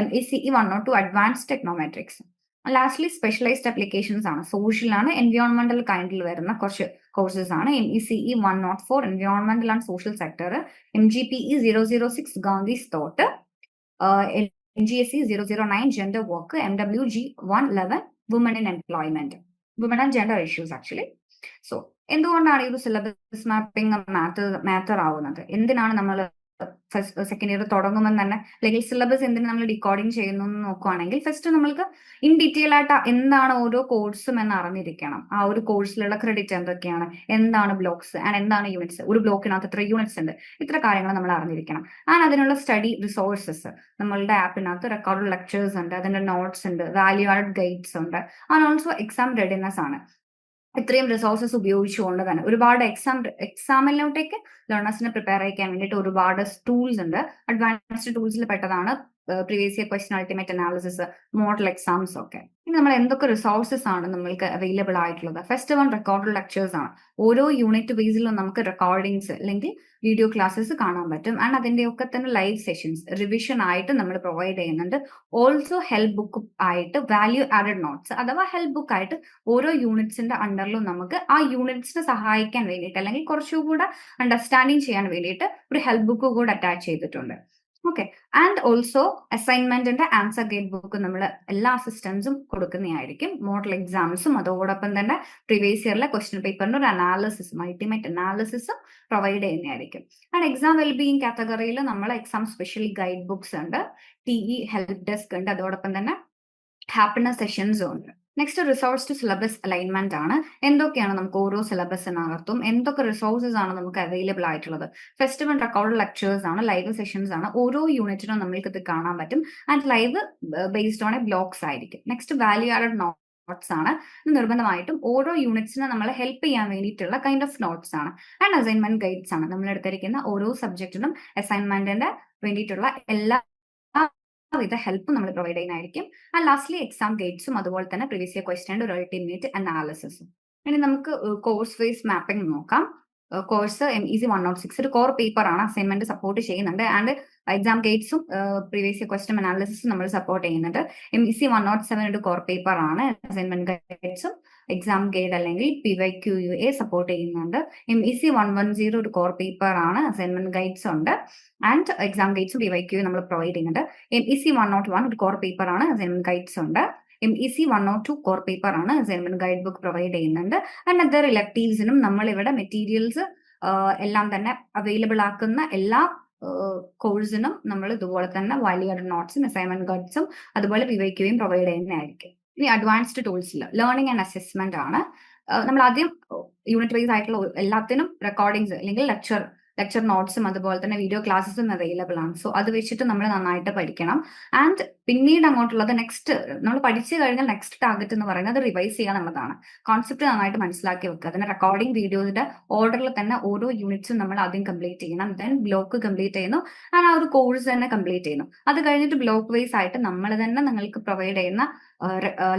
MECE 102 അഡ്വാൻസ്ഡ് എക്കണോമെട്രിക്സും. ലാസ്റ്റ്ലി സ്പെഷ്യലൈസ്ഡ് അപ്ലിക്കേഷൻസ് ആണ്. സോഷ്യൽ ആണ്, എൻവയോൺമെന്റൽ കൈൻഡിൽ വരുന്ന കുറച്ച് കോഴ്സസ് ആണ്. MECE 104 എൻവയോൺമെന്റൽ and social sector, MGPE 006 Gandhi's thought, MGSE 009 gender work, MWG 111 woman in employment, woman and gender issues actually. So എന്തുകൊണ്ടാണ് ഈ ഒരു സിലബസ് മാപ്പിംഗ് മാറ്റർ ആവുന്നത്? എന്തിനാണ് നമ്മൾ ഫസ്റ്റ് സെക്കൻഡ് ഇയർ തുടങ്ങുമ്പോൾ തന്നെ അല്ലെങ്കിൽ സിലബസ് എന്തിനു നമ്മൾ ഡീകോഡിങ് ചെയ്യുന്നു എന്ന് നോക്കുകയാണെങ്കിൽ ഫസ്റ്റ് നമ്മൾക്ക് ഇൻ ഡീറ്റെയിൽ ആയിട്ട് എന്താണ് ഓരോ കോഴ്സും എന്ന് അറിഞ്ഞിരിക്കണം. ആ ഒരു കോഴ്സിലുള്ള ക്രെഡിറ്റ് എന്തൊക്കെയാണ്, എന്താണ് ബ്ലോക്സ് ആൻഡ് എന്താണ് യൂണിറ്റ്സ്, ഒരു ബ്ലോക്കിനകത്ത് എത്ര യൂണിറ്റ്സ് ഉണ്ട്, ഇത്ര കാര്യങ്ങൾ നമ്മൾ അറിഞ്ഞിരിക്കണം. ആൻഡ് അതിനുള്ള സ്റ്റഡി റിസോഴ്സസ് നമ്മളുടെ ആപ്പിനകത്ത് റെക്കോർഡ് ലെക്ചേഴ്സ് ഉണ്ട്, അതിന്റെ നോട്ട്സ് ഉണ്ട്, വാല്യൂ ആഡഡ് ഗൈഡ്സ് ഉണ്ട്, ആൻഡ് ഓൾസോ എക്സാം റെഡിനെസ് ആണ്. ഇത്രയും റിസോഴ്സസ് ഉപയോഗിച്ചുകൊണ്ട് തന്നെ ഒരുപാട് എക്സാമിലോട്ടേക്ക് ലേണേഴ്സിനെ പ്രിപ്പയർ ചെയ്യാൻ വേണ്ടിയിട്ട് ഒരുപാട് ടൂൾസ് ഉണ്ട്. അഡ്വാൻസ്ഡ് ടൂൾസിൽ പെട്ടതാണ് previous year question ultimate analysis, model exams ഒക്കെ. ഇനി നമ്മൾ എന്തൊക്കെ റിസോഴ്സസ് ആണ് നമ്മൾക്ക് അവൈലബിൾ ആയിട്ടുള്ളത്? ഫസ്റ്റ് വൺ റെക്കോർഡ് ലെക്ചേഴ്സ് ആണ്. ഓരോ യൂണിറ്റ് ബേസിലും നമുക്ക് റെക്കോർഡിങ്സ് അല്ലെങ്കിൽ വീഡിയോ ക്ലാസ്സസ് കാണാൻ പറ്റും. ആൻഡ് അതിന്റെ ഒക്കെ തന്നെ ലൈവ് സെഷൻസ് റിവിഷൻ ആയിട്ട് നമ്മൾ പ്രൊവൈഡ് ചെയ്യുന്നുണ്ട്. ഓൾസോ ഹെൽപ്പ് ബുക്ക് ആയിട്ട് വാല്യൂ ആഡഡ് നോട്ട്സ് അഥവാ ഹെൽപ്പ് ബുക്ക് ആയിട്ട് ഓരോ യൂണിറ്റ്സിന്റെ അണ്ടറിലും നമുക്ക് ആ യൂണിറ്റ്സിനെ സഹായിക്കാൻ വേണ്ടിയിട്ട് അല്ലെങ്കിൽ കുറച്ചുകൂടെ അണ്ടർസ്റ്റാൻഡിങ് ചെയ്യാൻ വേണ്ടിയിട്ട് ഒരു ഹെൽപ്പ് ബുക്ക് കൂടെ അറ്റാച്ച് ചെയ്തിട്ടുണ്ട്. ഓക്കെ. ആൻഡ് ഓൾസോ അസൈൻമെന്റിന്റെ ആൻസർ ഗൈഡ് ബുക്ക് നമ്മൾ എല്ലാ അസിസ്റ്റൻസും കൊടുക്കുന്നതായിരിക്കും. മോഡൽ എക്സാംസും അതോടൊപ്പം തന്നെ പ്രീവിയസ് ഇയറിലെ ക്വസ്റ്റ്യൻ പേപ്പറിന്റെ ഒരു അനാലിസിസും അൾട്ടിമേറ്റ് അനാലിസിസും പ്രൊവൈഡ് ചെയ്യുന്നതായിരിക്കും. ആൻഡ് എക്സാം വെൽബീയിങ് കാറ്റഗറിയിൽ നമ്മൾ എക്സാം സ്പെഷ്യൽ ഗൈഡ് ബുക്സ് ഉണ്ട്, ടിഇ ഹെൽപ്പ് ഡെസ്ക് ഉണ്ട്, അതോടൊപ്പം തന്നെ ഹാപ്പിനെസ് സെഷൻസും ഉണ്ട്. Next resource to syllabus alignment ആണ്. എന്തൊക്കെയാണ് നമുക്ക് ഓരോ സിലബസിനകത്തും എന്തൊക്കെ റിസോഴ്സസ് ആണ് നമുക്ക് അവൈലബിൾ ആയിട്ടുള്ളത്? ഫസ്റ്റ് വൺ റെക്കോർഡ് ലെക്ചേഴ്സ് ആണ്, ലൈവ് സെഷൻസ് ആണ്. ഓരോ യൂണിറ്റിനും നമ്മൾക്ക് ഇത് കാണാൻ പറ്റും. And live based on blogs ആയിരിക്കും. നെക്സ്റ്റ് വാല്യൂ ആഡഡ് നോട്ട്സ് ആണ്. നിർബന്ധമായിട്ടും ഓരോ യൂണിറ്റ്സിനെ നമ്മളെ ഹെൽപ്പ് ചെയ്യാൻ വേണ്ടിയിട്ടുള്ള കൈൻഡ് ഓഫ് നോട്ട്സ് ആണ്. ആൻഡ് അസൈൻമെന്റ് ഗൈഡ്സ് ആണ്. നമ്മൾ എടുത്തിരിക്കുന്ന ഓരോ സബ്ജക്റ്റിനും അസൈൻമെന്റിന്റെ വേണ്ടിയിട്ടുള്ള എല്ലാ വിധ ഹെൽപ്പ് നമ്മൾ പ്രൊവൈഡ് ചെയ്യുന്നതായിരിക്കും. ആൻഡ് ലാസ്റ്റ്ലി എക്സാം ഗൈഡ്സും അതുപോലെ തന്നെ പ്രീവിയസ് ഇയർ ക്വസ്റ്റ്യൻ ഒരു അൾട്ടിമേറ്റ് അനാലിസിസും. ഇനി നമുക്ക് കോഴ്സ് വൈസ് മാപ്പിംഗ് നോക്കാം. കോഴ്സ് MEC 106 ഒരു കോർ പേപ്പർ ആണ്, അസൈൻമെന്റ് സപ്പോർട്ട് ചെയ്യുന്നുണ്ട്. ആൻഡ് എക്സാം ഗൈഡ്സും പ്രീവിയസ് ഇയർ ക്വസ്റ്റ്യൻ അനാലിസിസും നമ്മൾ സപ്പോർട്ട് ചെയ്യുന്നുണ്ട്. MEC 107 ഒരു കോർ പേപ്പർ ആണ്, അസൈൻമെന്റ് ഗൈഡ്സും എക്സാം ഗൈഡ് അല്ലെങ്കിൽ PYQUA സപ്പോർട്ട് ചെയ്യുന്നുണ്ട്. MEC 110 ഒരു കോർ പേപ്പർ ആണ്, അസൈൻമെന്റ് ഗൈഡ്സ് ഉണ്ട്. ആൻഡ് എക്സാം ഗൈഡ്സും PYQA നമ്മൾ പ്രൊവൈഡ് ചെയ്യുന്നുണ്ട്. MEC 101 ഒരു കോർ പേപ്പർ ആണ്, അസൈൻമെന്റ് ഗൈഡ്സ് ഉണ്ട്. MEC 102 കോർ പേപ്പർ ആണ്, അസൈൻമെന്റ് ഗൈഡ് ബുക്ക് പ്രൊവൈഡ് ചെയ്യുന്നുണ്ട്. ആൻഡ് അതർ ഇലക്ടീവ്സിനും നമ്മൾ ഇവിടെ മെറ്റീരിയൽസ് എല്ലാം തന്നെ അവൈലബിൾ ആക്കുന്ന എല്ലാ കോഴ്സിനും നമ്മൾ ഇതുപോലെ തന്നെ വാല്യൂ ആഡഡ് നോട്ട്സും അസൈൻമെന്റ് ഗൈഡ്സും അതുപോലെ PYQയും പ്രൊവൈഡ് ചെയ്യുന്നതായിരിക്കും. ഇനി അഡ്വാൻസ്ഡ് ടൂൾസിൽ ലേണിംഗ് ആൻഡ് അസസ്മെന്റ് ആണ്. നമ്മൾ ആദ്യം യൂണിറ്റ് വൈസ് ആയിട്ടുള്ള എല്ലാത്തിനും റെക്കോർഡിങ്സ് അല്ലെങ്കിൽ ലെക്ചർ നോട്ട്സും അതുപോലെ തന്നെ വീഡിയോ ക്ലാസ്സസും അവൈലബിൾ ആണ്. സോ അത് വെച്ചിട്ട് നമ്മൾ നന്നായിട്ട് പഠിക്കണം. ആൻഡ് പിന്നീട് അങ്ങോട്ടുള്ളത് നെക്സ്റ്റ് നമ്മൾ പഠിച്ചു കഴിഞ്ഞാൽ നെക്സ്റ്റ് ടാർഗറ്റ് എന്ന് പറയുന്നത് റിവൈസ് ചെയ്യുക എന്നുള്ളതാണ്. കോൺസെപ്റ്റ് നന്നായിട്ട് മനസ്സിലാക്കി വെക്കുക. അതിന് റെക്കോർഡിംഗ് വീഡിയോയുടെ ഓർഡറിൽ തന്നെ ഓരോ യൂണിറ്റ്സും നമ്മൾ ആദ്യം കംപ്ലീറ്റ് ചെയ്യണം. ദെൻ ബ്ലോക്ക് കംപ്ലീറ്റ് ചെയ്യുന്നു, ആൻഡ് ആ ഒരു കോഴ്സ് തന്നെ കംപ്ലീറ്റ് ചെയ്യുന്നു. അത് കഴിഞ്ഞിട്ട് ബ്ലോക്ക് വൈസ് ആയിട്ട് നമ്മൾ തന്നെ നിങ്ങൾക്ക് പ്രൊവൈഡ് ചെയ്യുന്ന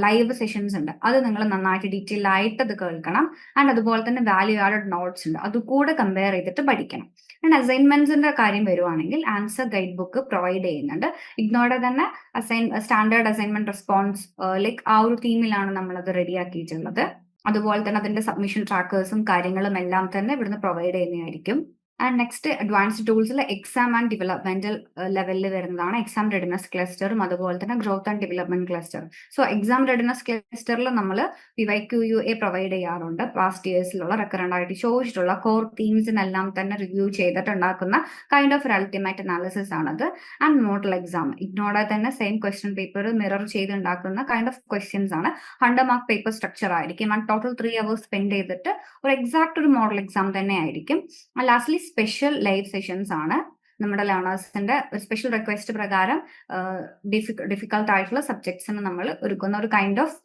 ലൈവ് സെഷൻസ് ഉണ്ട്. അത് നിങ്ങൾ നന്നായിട്ട് ഡീറ്റെയിൽ ആയിട്ട് അത് കേൾക്കണം. ആൻഡ് അതുപോലെ തന്നെ വാല്യൂ ആഡഡ് നോട്ട്സ് ഉണ്ട്, അതുകൂടെ കമ്പയർ ചെയ്തിട്ട് പഠിക്കണം. ആൻഡ് അസൈൻമെന്റ്സിന്റെ കാര്യം വരുവാണെങ്കിൽ ആൻസർ ഗൈഡ് ബുക്ക് പ്രൊവൈഡ് ചെയ്യുന്നുണ്ട്. ഇഗ്നോയുടെ തന്നെ സ്റ്റാൻഡേർഡ് അസൈൻമെന്റ് റെസ്പോൺസ് ലൈക്ക് ആ ഒരു തീമിലാണ് നമ്മൾ അത് റെഡിയാക്കിയിട്ടുള്ളത്. അതുപോലെ തന്നെ അതിന്റെ സബ്മിഷൻ ട്രാക്കേഴ്സും കാര്യങ്ങളും എല്ലാം തന്നെ ഇവിടുന്ന് പ്രൊവൈഡ് ചെയ്യുന്നതായിരിക്കും. ആൻഡ് നെക്സ്റ്റ് അഡ്വാൻസ്ഡ് ടൂൾസിൽ എക്സാം ആൻഡ് ഡെവലപ്മെന്റൽ ലെവലിൽ വരുന്നതാണ് എക്സാം റെഡിനെസ് ക്ലസ്റ്ററും അതുപോലെ തന്നെ growth and development cluster. So exam readiness ക്ലസ്റ്ററിൽ നമ്മൾ PYQUA പ്രൊവൈഡ് ചെയ്യാറുണ്ട്. പാസ്റ്റ് ഇയേഴ്സിലുള്ള റെക്കറന്റ് ആയിട്ട് ചോദിച്ചിട്ടുള്ള കോർ തീംസിനെല്ലാം തന്നെ റിവ്യൂ ചെയ്തിട്ടുണ്ടാക്കുന്ന കൈൻഡ് ഓഫ് ഒരു അൾട്ടിമേറ്റ് അനാലിസിസ് ആണത്. ആൻഡ് മോഡൽ എക്സാം ഇഗ്നോടെ തന്നെ സെയിം ക്വസ്റ്റ്യൻ പേപ്പർ മിറർ ചെയ്തുണ്ടാക്കുന്ന കൈൻഡ് ഓഫ് ക്വസ്റ്റ്യൻസ് ആണ്. 100 മാർക്ക് പേപ്പർ സ്ട്രക്ചർ ആയിരിക്കും. ആൻഡ് ടോട്ടൽ 3 hours സ്പെൻഡ് ചെയ്തിട്ട് ഒരു എക്സാക്ട് ഒരു മോഡൽ എക്സാം തന്നെ ആയിരിക്കും. ലാസ്റ്റ്ലി സ്പെഷ്യൽ ലൈവ് സെഷൻസ് ആണ്. നമ്മുടെ ലേണേഴ്സിന്റെ ഒരു സ്പെഷ്യൽ റിക്വസ്റ്റ് പ്രകാരം ഡിഫിക്കൽട്ട് ആയിട്ടുള്ള സബ്ജക്ട്സിന് നമ്മൾ ഒരുക്കുന്ന ഒരു കൈൻഡ് ഓഫ്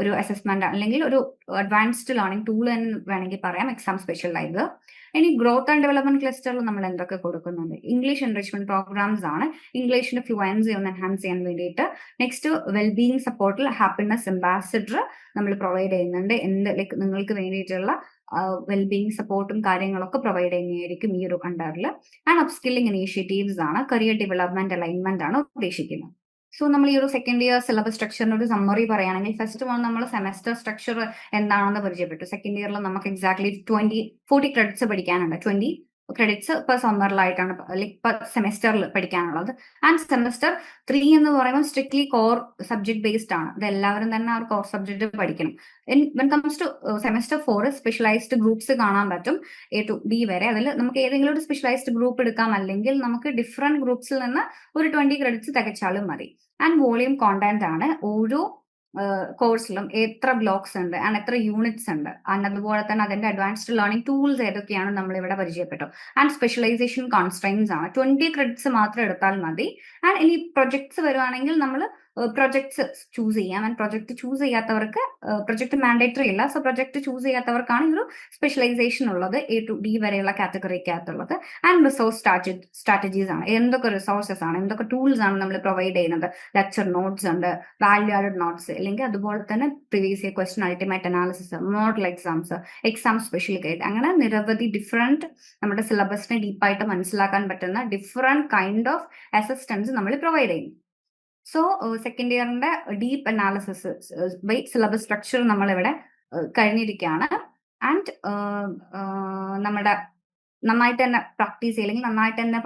ഒരു അസസ്മെന്റ് അല്ലെങ്കിൽ ഒരു അഡ്വാൻസ്ഡ് ലേണിംഗ് ടൂൾ എന്ന് വേണമെങ്കിൽ പറയാം എക്സാം സ്പെഷ്യൽ ലൈവ്. ഇനി ഗ്രോത്ത് ആൻഡ് ഡെവലപ്മെന്റ് ക്ലസ്റ്ററിൽ നമ്മൾ എന്തൊക്കെ കൊടുക്കുന്നുണ്ട്? ഇംഗ്ലീഷ് എൻറിച്ച്മെന്റ് പ്രോഗ്രാംസ് ആണ്, ഇംഗ്ലീഷിന്റെ ഫ്ലുവൻസി ഒന്ന് എൻഹാൻസ് ചെയ്യാൻ വേണ്ടിയിട്ട്. നെക്സ്റ്റ് വെൽബീയിങ് സപ്പോർട്ടിൽ ഹാപ്പിനെസ് അംബാസിഡർ നമ്മൾ പ്രൊവൈഡ് ചെയ്യുന്നുണ്ട്. ലൈക്ക് നിങ്ങൾക്ക് വേണ്ടിയിട്ടുള്ള വെൽബീയിങ് സപ്പോർട്ടും കാര്യങ്ങളൊക്കെ പ്രൊവൈഡ് ചെയ്യുന്നതായിരിക്കും ഈ ഒരു അണ്ടറിൽ. ആൻഡ് അപ്സ്കില്ലിംഗ് ഇനീഷ്യേറ്റീവ്സ് ആണ്, കരിയർ ഡെവലപ്മെന്റ് അലൈൻമെന്റ് ആണ് ഉദ്ദേശിക്കുന്നത്. സോ നമ്മൾ ഈ ഒരു സെക്കൻഡ് ഇയർ സിലബസ് സ്ട്രക്ചറിന്റെ ഒരു സമ്മറി പറയുകയാണെങ്കിൽ ഫസ്റ്റ് വൺ നമ്മൾ സെമസ്റ്റർ സ്ട്രക്ചർ എന്താണെന്ന് പരിചയപ്പെട്ടു. സെക്കൻഡ് ഇയറിൽ നമുക്ക് എക്സാക്ട്ലി 40 ക്രെഡിറ്റ്സ് പഠിക്കാനുണ്ട്. 20 ക്രെഡിറ്റ്സ് പെർ സമ്മറിലായിട്ടാണ് ലൈക്ക് പെർ സെമസ്റ്ററിൽ പഠിക്കാനുള്ളത്. ആൻഡ് സെമസ്റ്റർ 3 എന്ന് പറയുമ്പോൾ സ്ട്രിക്ട്ലി കോർ സബ്ജക്ട് ബേസ്ഡ് ആണ്. ഇത് എല്ലാവരും തന്നെ ആ ഒരു കോർ സബ്ജക്ട് പഠിക്കണം. When comes to semester 4 specialised groups കാണാൻ പറ്റും A to B വരെ. അതിൽ നമുക്ക് ഏതെങ്കിലും ഒരു സ്പെഷ്യലൈസ്ഡ് ഗ്രൂപ്പ് എടുക്കാം, അല്ലെങ്കിൽ നമുക്ക് ഡിഫറെന്റ് ഗ്രൂപ്പ്സിൽ നിന്ന് ഒരു 20 ക്രെഡിറ്റ്സ് തികച്ചാലും മതി. ആൻഡ് വോളിയം കോണ്ടന്റ് ആണ്. ഓരോ കോഴ്സിലും എത്ര ബ്ലോക്സ് ഉണ്ട് ആൻഡ് എത്ര യൂണിറ്റ്സ് ഉണ്ട്, ആൻഡ് അതുപോലെ തന്നെ അതിന്റെ അഡ്വാൻസ്ഡ് ലേണിംഗ് ടൂൾസ് ഏതൊക്കെയാണ് നമ്മൾ ഇവിടെ പരിചയപ്പെട്ടു. ആൻഡ് സ്പെഷ്യലൈസേഷൻ കോൺസ്ട്രെയിൻസ് ആണ്. 20 ക്രെഡിറ്റ്സ് മാത്രം എടുത്താൽ മതി. ആൻഡ് ഇനി പ്രൊജക്ട്സ് വരുവാണെങ്കിൽ നമ്മൾ പ്രൊജക്ട്സ് ചൂസ് ചെയ്യാം. ആൻഡ് പ്രൊജക്ട് ചൂസ് ചെയ്യാത്തവർക്ക് പ്രൊജക്ട് മാൻഡേറ്ററി അല്ല. സോ പ്രൊജക്ട് ചൂസ് ചെയ്യാത്തവർക്കാണ് ഒരു സ്പെഷ്യലൈസേഷൻ ഉള്ളത്, A to D വരെയുള്ള കാറ്റഗറിക്കകത്തുള്ളത്. ആൻഡ് റിസോഴ്സ് സ്ട്രാറ്റജീസ് ആണ്. എന്തൊക്കെ റിസോഴ്സസ് ആണ്, എന്തൊക്കെ ടൂൾസ് ആണ് നമ്മൾ പ്രൊവൈഡ് ചെയ്യുന്നത്. ലെക്ചർ നോട്ട്സ് ഉണ്ട്, വാല്യൂ ആഡഡ് നോട്ട്സ്, അല്ലെങ്കിൽ അതുപോലെ തന്നെ previous year question ultimate analysis, model exam special guide, അങ്ങനെ നിരവധി ഡിഫറെന്റ് നമ്മുടെ സിലബസിനെ ഡീപ്പായിട്ട് മനസ്സിലാക്കാൻ പറ്റുന്ന ഡിഫറെന്റ് കൈൻഡ് ഓഫ് അസിസ്റ്റൻസ് നമ്മൾ പ്രൊവൈഡ് ചെയ്യും. സോ സെക്കൻഡ് ഇയറിന്റെ deep analysis by syllabus structure നമ്മളിവിടെ കഴിഞ്ഞിരിക്കുകയാണ്. ആൻഡ് നമ്മുടെ നന്നായിട്ട് തന്നെ പ്രാക്ടീസ് ചെയ്യില്ലെങ്കിൽ നന്നായിട്ട് തന്നെ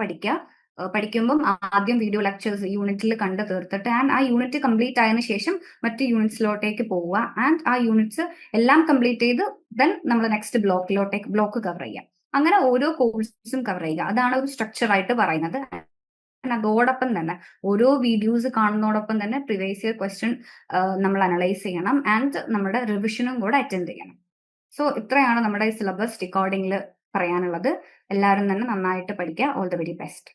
പഠിക്കുമ്പം ആദ്യം വീഡിയോ ലെക്ചേഴ്സ് യൂണിറ്റിൽ കണ്ടു തീർത്തിട്ട് ആൻഡ് ആ യൂണിറ്റ് കംപ്ലീറ്റ് ആയതിനു ശേഷം മറ്റ് യൂണിറ്റ്സിലോട്ടേക്ക് പോവുക. ആൻഡ് ആ യൂണിറ്റ്സ് എല്ലാം കംപ്ലീറ്റ് ചെയ്ത് ദെൻ നമ്മൾ നെക്സ്റ്റ് ബ്ലോക്ക് കവർ ചെയ്യാം. അങ്ങനെ ഓരോ കോഴ്സും കവർ ചെയ്യുക, അതാണ് ഒരു സ്ട്രക്ചർ ആയിട്ട് പറയുന്നത്. അതോടൊപ്പം തന്നെ ഓരോ വീഡിയോസ് കാണുന്നതോടൊപ്പം തന്നെ പ്രീവിയസ് ഇയർ ക്വസ്റ്റ്യൻ നമ്മൾ അനലൈസ് ചെയ്യണം ആൻഡ് നമ്മുടെ റിവിഷനും കൂടെ അറ്റൻഡ് ചെയ്യണം. സോ ഇത്രയാണ് നമ്മുടെ സിലബസ് റെക്കോർഡിംഗിൽ പറയാനുള്ളത്. എല്ലാവരും തന്നെ നന്നായിട്ട് പഠിക്കുക. All the very best.